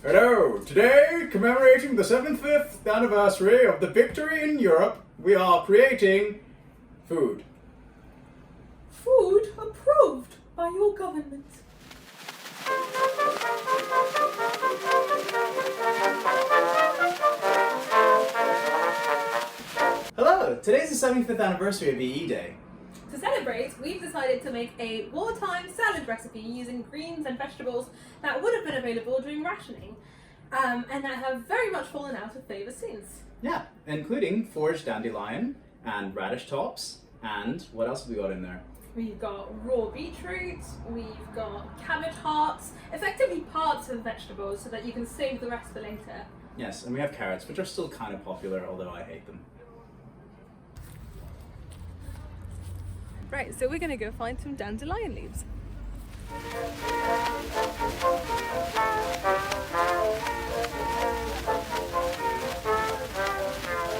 Hello! Today, commemorating the 75th anniversary of the victory in Europe, we are creating food. Food approved by your government. Hello! Today's the 75th anniversary of EE Day. To celebrate, we've decided to make a wartime salad recipe using greens and vegetables that would have been available during rationing, and that have very much fallen out of favour since. Yeah, including foraged dandelion and radish tops, and what else have we got in there? We've got raw beetroot, we've got cabbage hearts, effectively parts of vegetables so that you can save the rest for later. Yes, and we have carrots, which are still kind of popular, although I hate them. Right, so we're going to go find some dandelion leaves.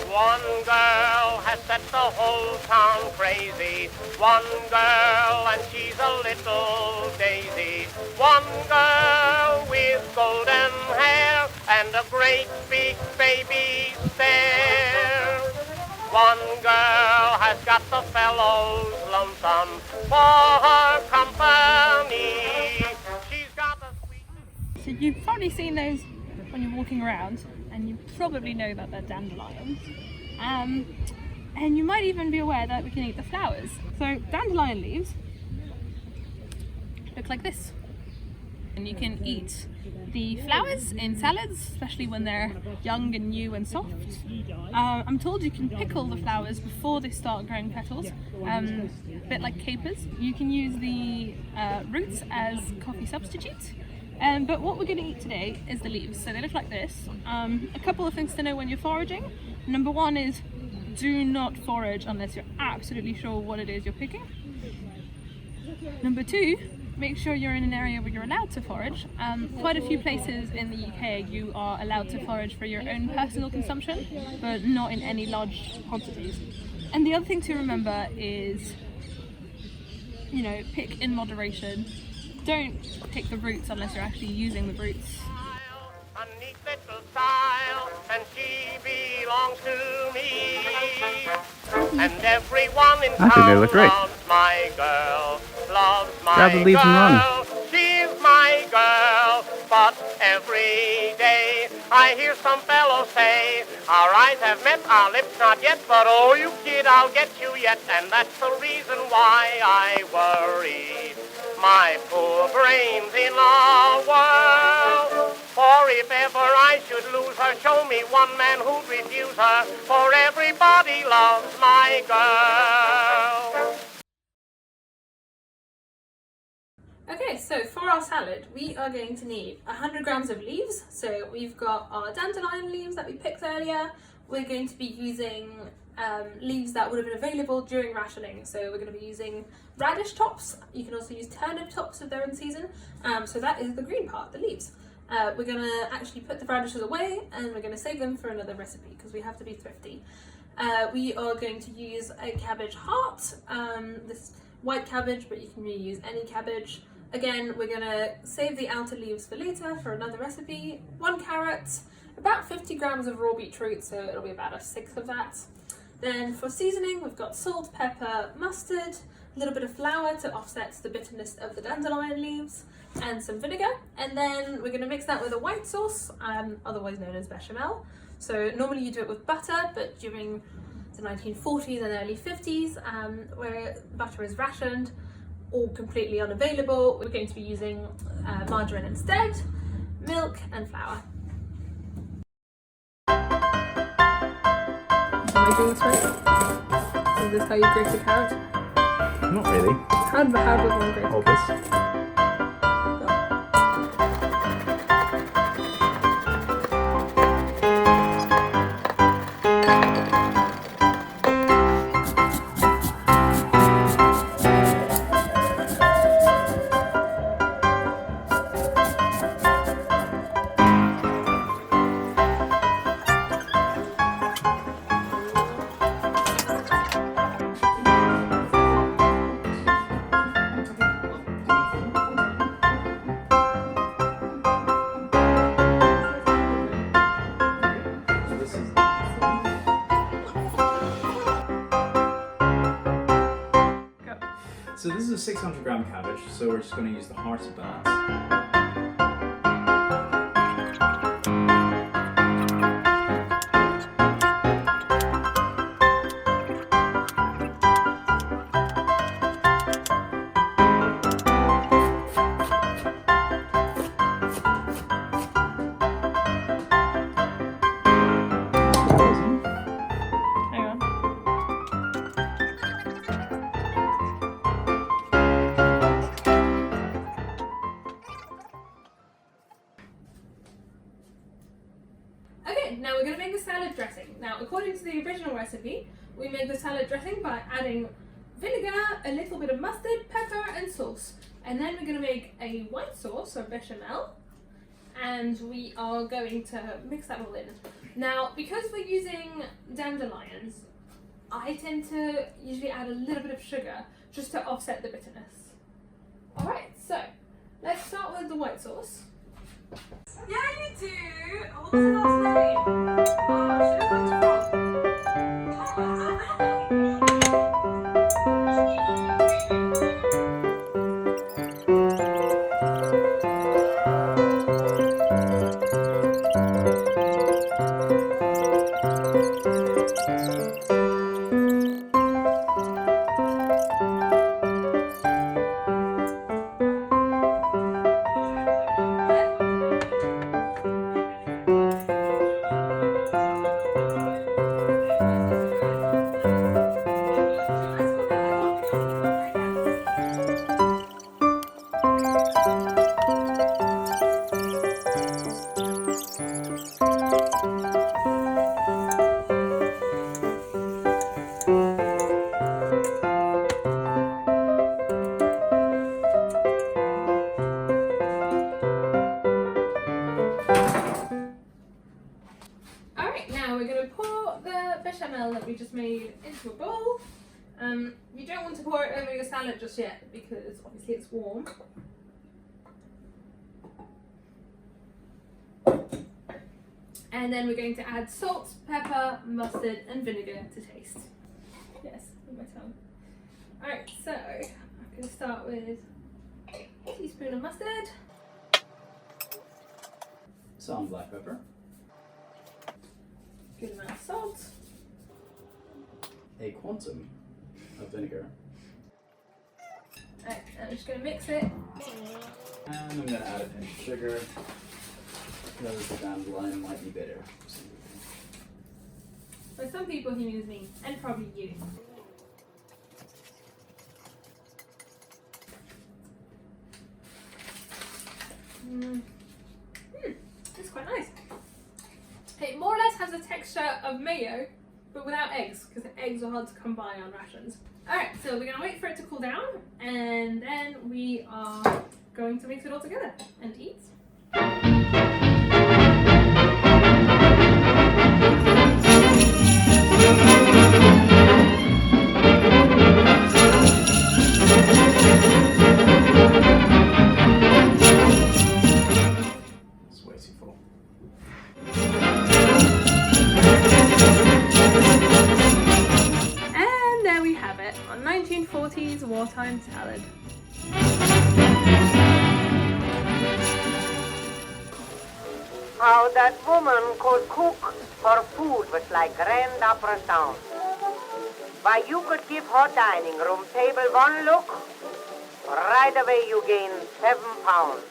One girl has set the whole town crazy. One girl and she's a little daisy. One girl with golden hair and a great big baby stare. One girl has got the fellows lonesome for her company. She's got a sweet... So you've probably seen those when you're walking around, and you probably know that they're dandelions. And you might even be aware that we can eat the flowers. So dandelion leaves look like this. And you can eat the flowers in salads, especially when they're young and new and soft. I'm told you can pickle the flowers before they start growing petals, a bit like capers. You can use the roots as coffee substitute. But what we're going to eat today is the leaves. So they look like this. A couple of things to know when you're foraging. Number one is do not forage unless you're absolutely sure what it is you're picking. Number two, make sure you're in an area where you're allowed to forage. Quite a few places in the UK you are allowed to forage for your own personal consumption, but not in any large quantities. And the other thing to remember is, pick in moderation. Don't pick the roots unless you're actually using the roots. A neat little style, and she belongs to me. And everyone in I think they look great. loves my girl, loves my Grab the leaves girl. and run. She's my girl, but every day I hear some fellow say, our eyes have met, our lips not yet, but oh, you kid, I'll get you yet. And that's the reason why I worry my poor brains in our world. For if ever I should lose her, show me one man who'd refuse her, for everybody loves my girl. Okay, so for our salad, we are going to need 100 grams of leaves. So we've got our dandelion leaves that we picked earlier. We're going to be using leaves that would have been available during rationing. So we're going to be using radish tops. You can also use turnip tops if they're in season. So that is the green part, the leaves. We're going to actually put the radishes away and we're going to save them for another recipe because we have to be thrifty. We are going to use a cabbage heart, this white cabbage, but you can reuse any cabbage. Again, we're going to save the outer leaves for later for another recipe. 1 carrot, about 50 grams of raw beetroot, so it'll be about a sixth of that. Then for seasoning, we've got salt, pepper, mustard, a little bit of flour to offset the bitterness of the dandelion leaves, and some vinegar. And then we're going to mix that with a white sauce, otherwise known as bechamel. So normally you do it with butter, but during the 1940s and early 50s, where butter is rationed or completely unavailable, we're going to be using margarine instead, milk and flour. Am I doing this right? Is this how you grate a carrot? Not really. How does one grate a All carrot? this. 600 gram cabbage, so we're just going to use the heart of that. Hang on. Okay, now we're going to make the salad dressing. Now, according to the original recipe, we make the salad dressing by adding vinegar, a little bit of mustard, pepper, and sauce. And then we're going to make a white sauce, or bechamel, and we are going to mix that all in. Now, because we're using dandelions, I tend to usually add a little bit of sugar just to offset the bitterness. Alright, so let's start with the white sauce. Yeah, you do! What was the last name? Oh, I should have looked wrong. Bechamel that we just made into a bowl. You don't want to pour it over your salad just yet because obviously it's warm. And then we're going to add salt, pepper, mustard, and vinegar to taste. Yes, with my tongue. Alright, so I'm going to start with a teaspoon of mustard. Some black pepper. Good amount of salt. A quantum of vinegar. Alright, I'm just going to mix it. And I'm going to add a pinch of sugar because the dandelion might be bitter. For some people he means me, and probably you. It's quite nice. It more or less has the texture of mayo, but without eggs, because the eggs are hard to come by on rations. Alright, so we're going to wait for it to cool down, and then we are going to mix it all together and eat. It's way too full. And there we have it, our 1940s wartime salad. How that woman could cook, her food was like grand opera sound. Why, you could give her dining room table one look, right away you gain 7 pounds.